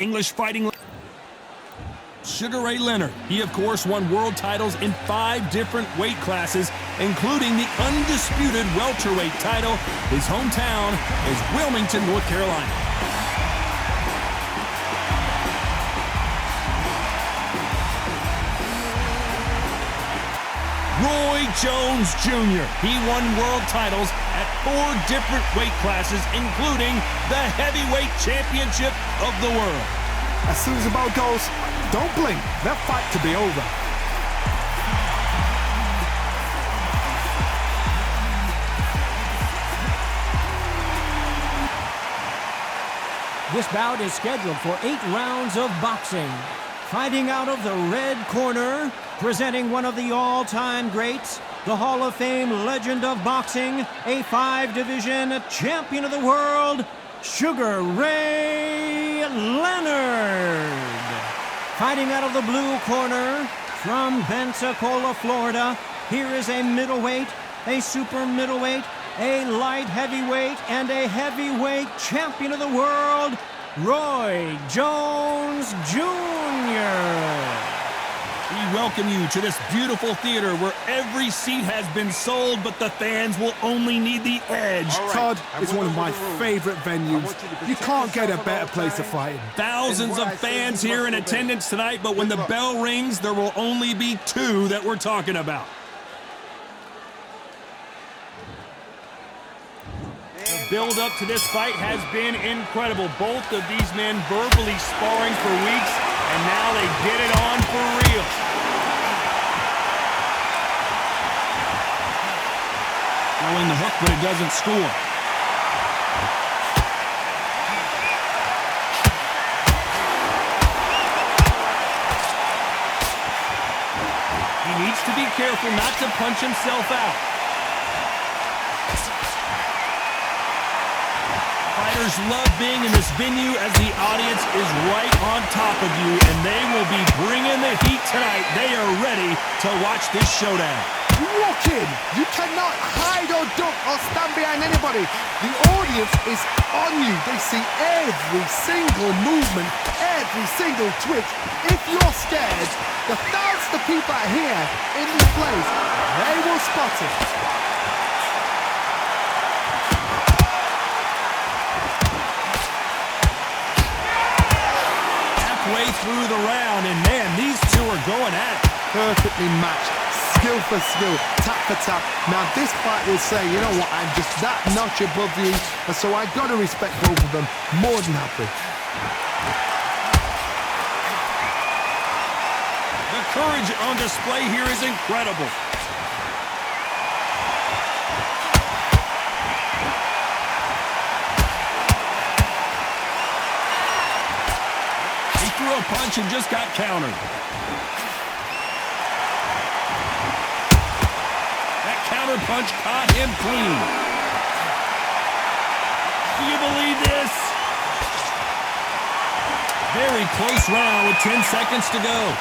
English fighting. Sugar Ray Leonard. He, of course, won world titles in 5 different weight classes, including the undisputed welterweight title. His hometown is Wilmington, North Carolina. Roy Jones Jr. He won world titles at 4 different weight classes, including the heavyweight championship of the world. As soon as the ball goes, don't blink. That fight could be over. This bout is scheduled for 8 rounds of boxing. Fighting out of the red corner, presenting one of the all-time greats, the Hall of Fame legend of boxing, a 5-division champion of the world, Sugar Ray Leonard. Fighting out of the blue corner, from Pensacola, Florida, here is a middleweight, a super middleweight, a light heavyweight, and a heavyweight champion of the world, Roy Jones Jr. We welcome you to this beautiful theater where every seat has been sold, but the fans will only need the edge. Todd is one of my favorite venues. You can't get a better place to fight in. Thousands of fans here in attendance tonight, but when the bell rings, there will only be 2 that we're talking about. The build-up to this fight has been incredible. Both of these men verbally sparring for weeks, and now they get it on for real. Throwing the hook, but it doesn't score. He needs to be careful not to punch himself out. Fighters love being in this venue as the audience is right on top of you, and they will be bringing the heat tonight. They are ready to watch this showdown. You walk in, you cannot hide or duck or stand behind anybody. The audience is on you. They see every single movement, every single twitch. If you're scared, the thousands of people are here in this place. They will spot it. Halfway through the round, and man, these 2 are going at it. Perfectly matched. Skill for skill, tap for tap. Now this fight will say, you know what, I'm just that notch above you, and so I got to respect both of them. More than happy. The courage on display here is incredible. He threw a punch and just got countered. Punch caught him clean. Do you believe this? Very close round with 10 seconds to go.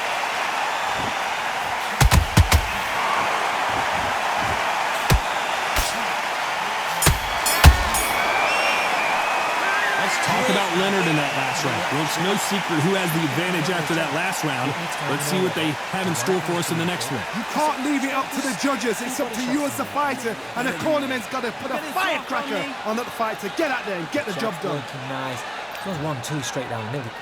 Let's talk about Leonard in that last round. Well, it's no secret who has the advantage after that last round. Let's see what they have in store for us in the next one. You can't leave it up to the judges. It's up to you as the fighter, and the cornerman's got to put a firecracker on that fight to get out there and get the job done. Nice. It was 1-2 straight down the middle.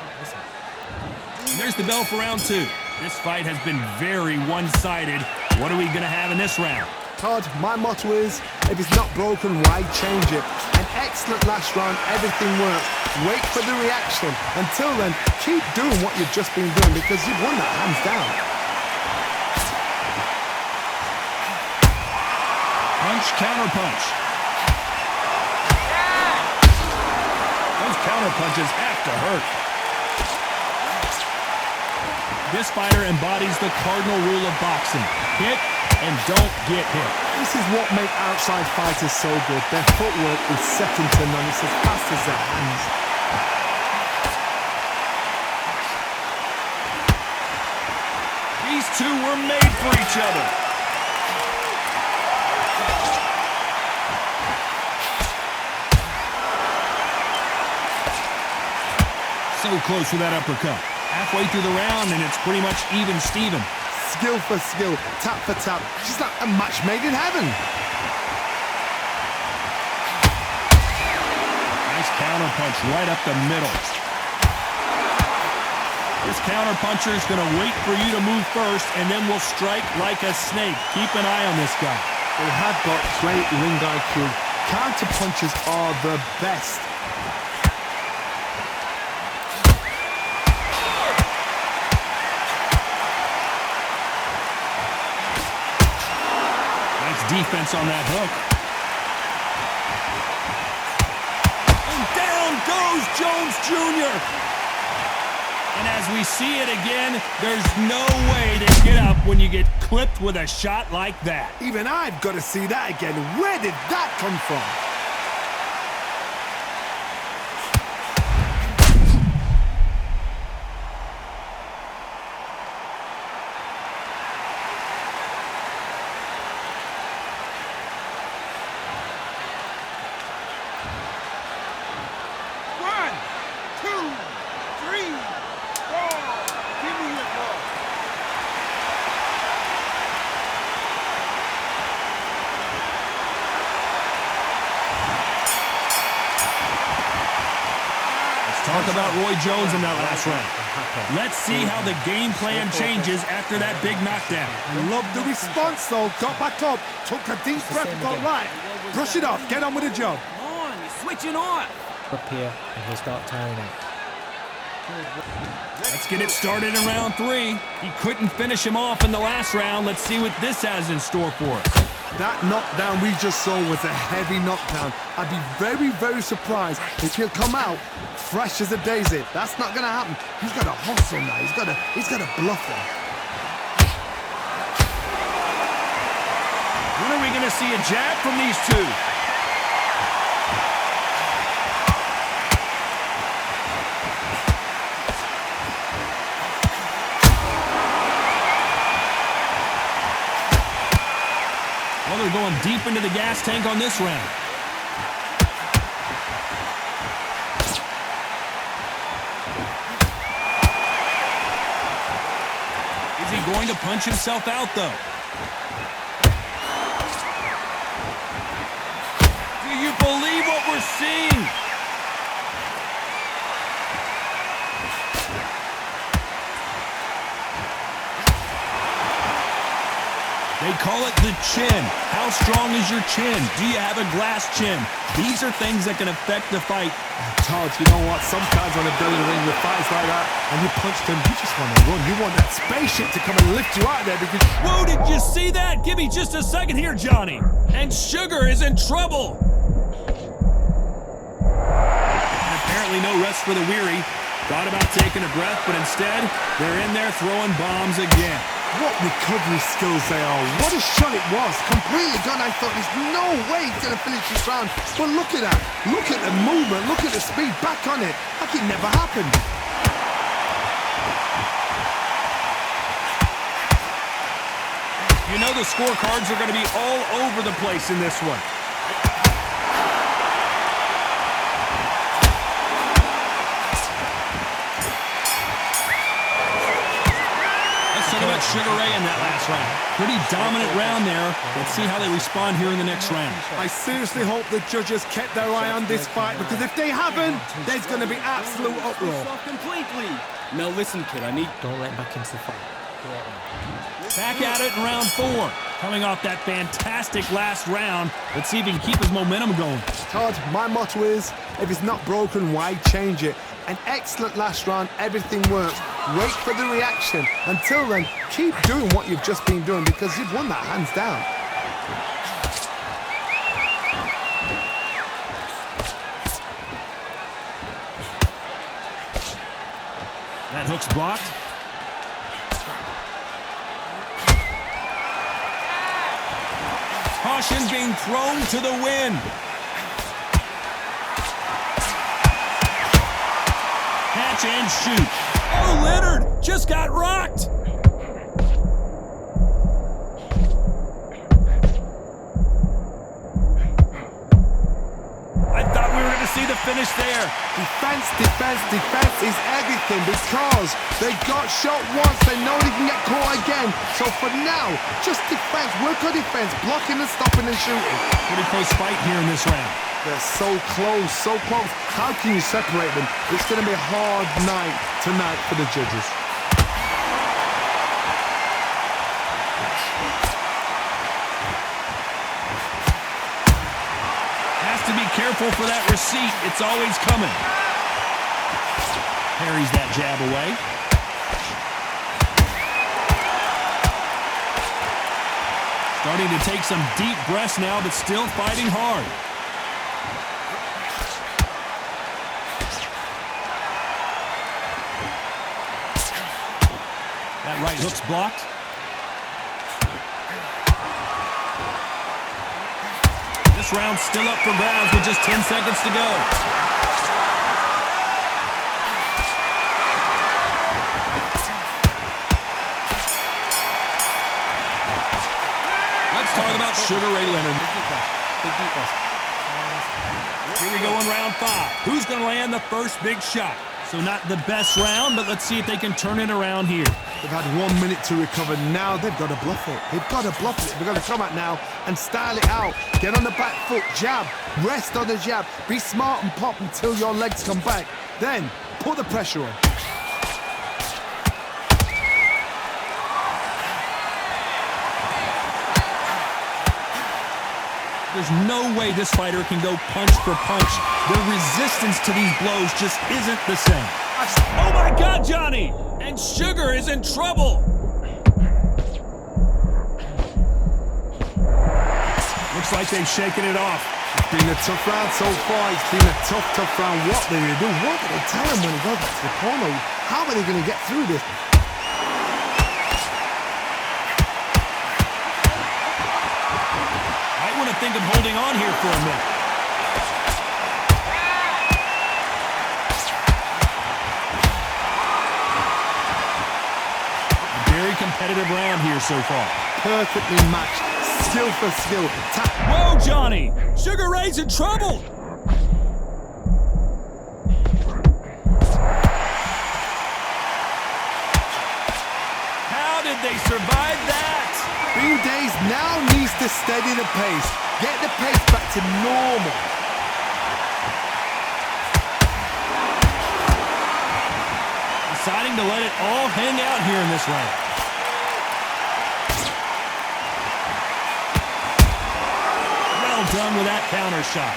And there's the bell for round 2. This fight has been very one-sided. What are we going to have in this round? Todd, my motto is, if it's not broken, why change it? An excellent last round, everything worked. Wait for the reaction. Until then, keep doing what you've just been doing because you've won that hands down. Punch, counter punch. Those counter punches have to hurt. This fighter embodies the cardinal rule of boxing. Hit and don't get hit. This is what makes outside fighters so good. Their footwork is second to none. It's as fast as their hands. These 2 were made for each other. So so close with that uppercut. Halfway through the round, and it's pretty much even Steven. Skill for skill, tap for tap. She's like a match made in heaven. Nice counter punch right up the middle. This counter puncher is going to wait for you to move first, and then will strike like a snake. Keep an eye on this guy. They have got great ring IQ. Counter punches are the best. Defense on that hook. And down goes Jones Jr. And as we see it again, there's no way to get up when you get clipped with a shot like that. Even I've got to see that again. Where did that come from? Talk about Roy Jones in that last round. Let's see how the game plan changes after that big knockdown. I love the response, though. Got back up, took a deep breath, got right. Brush it off, get on with the job. Come on, you're switching on. Up here, and he'll start tiring out. Let's get it started in round 3. He couldn't finish him off in the last round. Let's see what this has in store for us. That knockdown we just saw was a heavy knockdown. I'd be very, very surprised if he'll come out fresh as a daisy. That's not going to happen. He's got to hustle now. He's got to bluff them. When are we going to see a jab from these two? Well, they're going deep into the gas tank on this round. Is he going to punch himself out, though? Do you believe what we're seeing? They call it the chin. How strong is your chin? Do you have a glass chin? These are things that can affect the fight. Todd, you know what? Sometimes when a building ring with fights like that, and you punched him, you just want to run. You want that spaceship to come and lift you out of there because... Whoa, did you see that? Give me just a second here, Johnny. And Sugar is in trouble. And apparently no rest for the weary. Thought about taking a breath, but instead, they're in there throwing bombs again. What recovery skills they are. What a shot it was. Completely gone. I thought there's no way he's going to finish this round. But look at that. Look at the movement. Look at the speed. Back on it. Like it never happened. You know the scorecards are going to be all over the place in this one. Talk about Sugar Ray in that last round. Pretty dominant round there. Let's see how they respond here in the next round. I seriously hope the judges kept their eye on this fight because if they haven't, there's going to be absolute uproar. Completely. Now listen, kid, I need... Don't let him back into the fight. Back at it in round 4. Coming off that fantastic last round. Let's see if he can keep his momentum going. Todd, my motto is, if it's not broken, why change it? An excellent last round, everything works. Wait for the reaction. Until then, keep doing what you've just been doing because you've won that hands down. That hook's blocked. Caution being thrown to the wind. Catch and shoot. Oh, Leonard just got rocked. I thought we were going to see the finish there. Defense, defense, defense is everything because they got shot once. They know they can get caught again. So for now, just defense. Work on defense. Blocking and stopping and shooting. Pretty close fight here in this round. They're so close, so close. How can you separate them? It's going to be a hard night tonight for the judges. To be careful for that receipt. It's always coming. Parries that jab away. Starting to take some deep breaths now, but still fighting hard. That right hook's blocked. This round's still up for grabs with just 10 seconds to go. Let's talk about Sugar Ray Leonard. Here we go in round 5. Who's going to land the first big shot? So not the best round, but let's see if they can turn it around here. They've had 1 minute to recover. Now they've got to bluff it. They've got to bluff it. They've got to come out now and style it out. Get on the back foot, jab, rest on the jab. Be smart and pop until your legs come back. Then put the pressure on. There's no way this fighter can go punch for punch. The resistance to these blows just isn't the same. Oh my God, Johnny! And Sugar is in trouble. Looks like they've shaken it off. It's been a tough round so far. It's been a tough round. What are they going to do? What do they tell him when he goes back to the corner? How are they going to get through this? Might want to think of holding on here for a minute. A very competitive round here so far. Perfectly matched. Skill for skill. Whoa, Johnny! Sugar Ray's in trouble! How did they survive that? Bean Days now needs to steady the pace. Get the pace back to normal. Deciding to let it all hang out here in this round. Well done with that counter shot.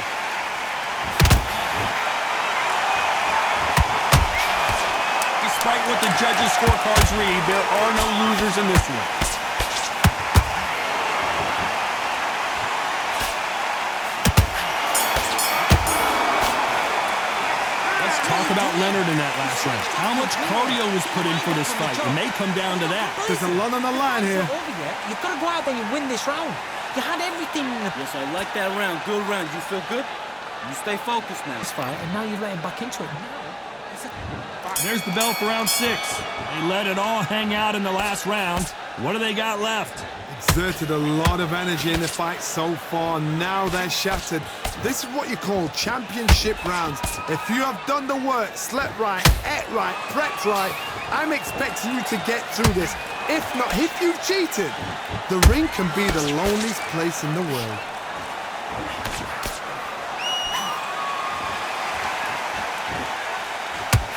Despite what the judges' scorecards read, there are no losers in this one. Let's talk about Leonard in that last round. How much cardio was put in for this fight? It may come down to that. There's a lot on the line here. It's not over yet. You've got to go out there and win this round. You had everything in the Yes, I like that round. Good round. You feel good? You stay focused now. fight, and now you're letting back into it. There's the bell for round 6. They let it all hang out in the last round. What do they got left? Exerted a lot of energy in the fight so far. Now they're shattered. This is what you call championship rounds. If you have done the work, slept right, ate right, prepped right, I'm expecting you to get through this. If not, if you've cheated, the ring can be the loneliest place in the world.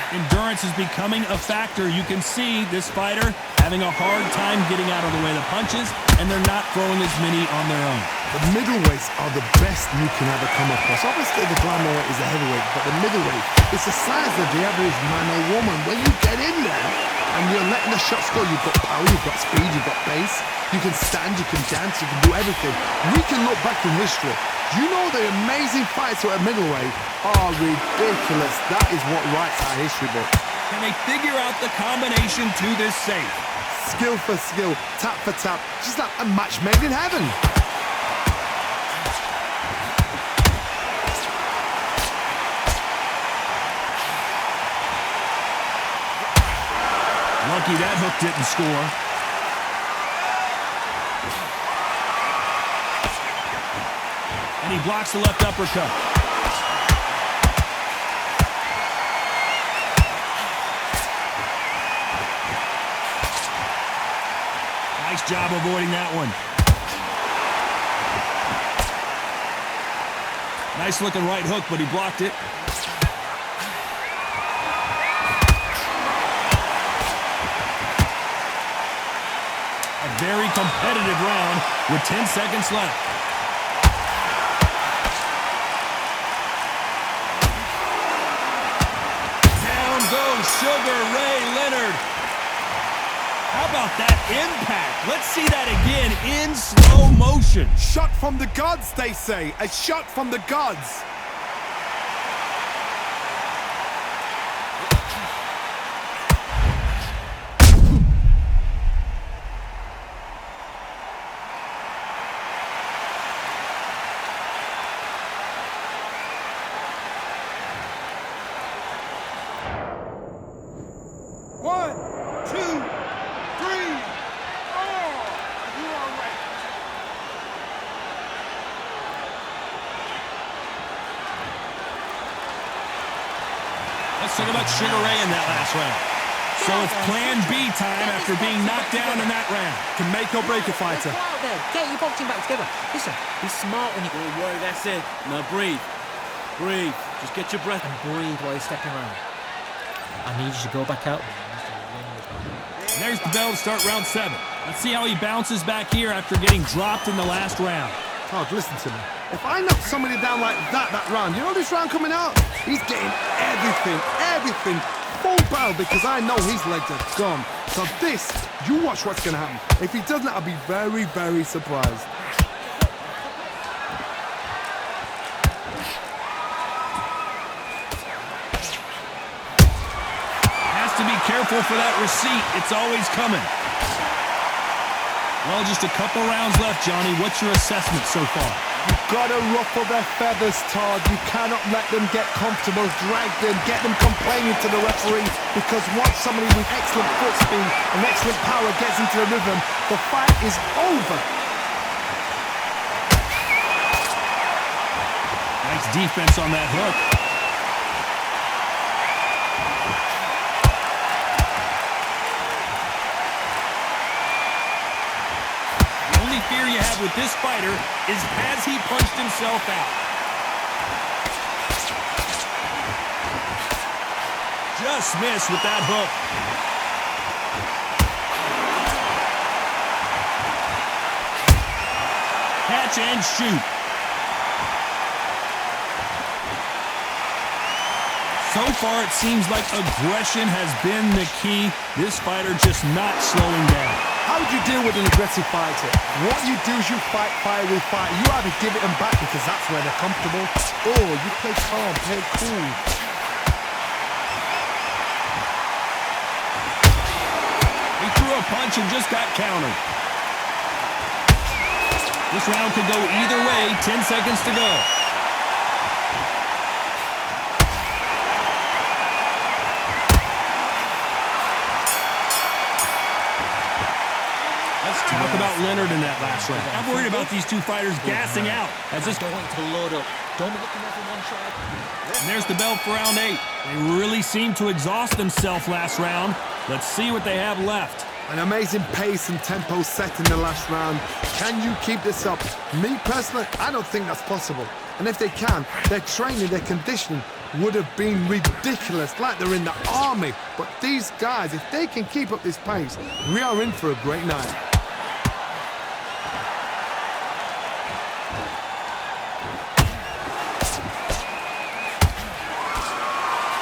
Endurance is becoming a factor. You can see this fighter having a hard time getting out of the way of the punches, and they're not throwing as many on their own. The middleweights are the best you can ever come across. Obviously, the glamour is the heavyweight, but the middleweight is the size of the average man or woman. When you get in there and you're letting the shots go, you've got power, you've got speed, you've got pace. You can stand, you can dance, you can do everything. We can look back in history. You know the amazing fights at middleweight are ridiculous. That is what writes our history book. Can they figure out the combination to this safe? Skill for skill, tap for tap, just like a match made in heaven. Lucky that hook didn't score. And he blocks the left uppercut. Nice job avoiding that one. Nice looking right hook, but he blocked it. A very competitive round with 10 seconds left. Down goes Sugar Ray Leonard. How about that impact? Let's see that again in slow motion. Shot from the gods, they say. A shot from the gods. One, two, three, four. You are ready. Let's talk about Sugar Ray in that last round. So it's plan B time after being knocked down in that round. Can make or break a fighter. Go out there. Get your boxing back together. Listen, be smart when you Don't worry, that's it. Now breathe. Breathe. Just get your breath. and breathe while you're stepping around. I need you to go back out. There's the bell to start round 7. Let's see how he bounces back here after getting dropped in the last round. Todd, listen to me. If I knock somebody down like that round, you know this round coming out? He's getting everything, full barrel because I know his legs are gone. So this, you watch what's going to happen. If he doesn't, I'll be very, very surprised. Has to be careful for that receipt. It's always coming. Well, just a couple rounds left, Johnny. What's your assessment so far? You've got to ruffle their feathers, Todd. You cannot let them get comfortable, drag them, get them complaining to the referee, because once somebody with excellent foot speed and excellent power gets into the rhythm, the fight is over. Nice defense on that hook. The only fear you have with this fighter is has he punched himself out? Just missed with that hook. Catch and shoot. So far, it seems like aggression has been the key. This fighter just not slowing down. How do you deal with an aggressive fighter? What you do is you fight fire with fire. You either give it them back because that's where they're comfortable, or you play calm, play cool. He threw a punch and just got countered. This round could go either way. 10 seconds to go. Let's talk about Leonard in that last round. I'm worried about these two fighters gassing out as this. Don't want to load up. Don't be looking over one side. And there's the bell for round 8. They really seemed to exhaust themselves last round. Let's see what they have left. An amazing pace and tempo set in the last round. Can you keep this up? Me personally, I don't think that's possible. And if they can, their training, their conditioning would have been ridiculous, like they're in the army. But these guys, if they can keep up this pace, we are in for a great night.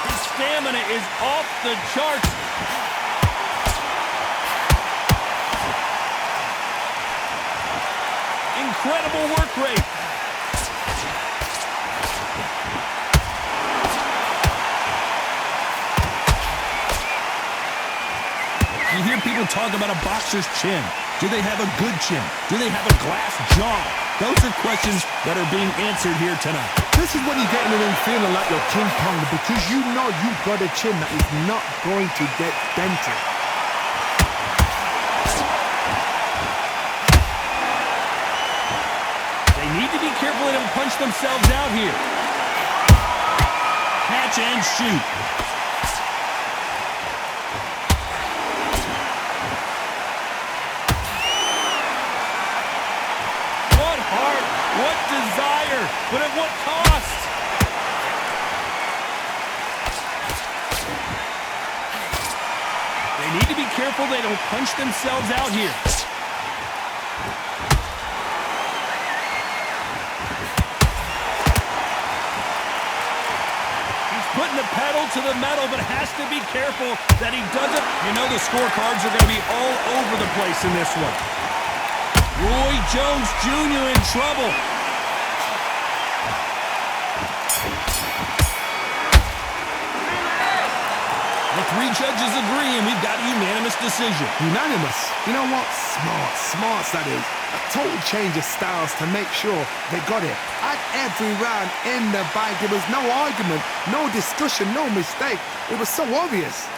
His stamina is off the charts. Incredible work rate. You hear people talk about a boxer's chin. Do they have a good chin? Do they have a glass jaw? Those are questions that are being answered here tonight. This is when you get in the ring feeling like you're King Kong, because you know you've got a chin that is not going to get dented. They need to be careful they don't punch themselves out here. Catch and shoot. They need to be careful they don't punch themselves out here. He's putting the pedal to the metal, but has to be careful that he doesn't. You know the scorecards are going to be all over the place in this one. Roy Jones Jr. in trouble. The three judges agree, and we've got a unanimous decision. Unanimous? You know what? Smart, that is. A total change of styles to make sure they got it. At every round in the bag, there was no argument, no discussion, no mistake. It was so obvious.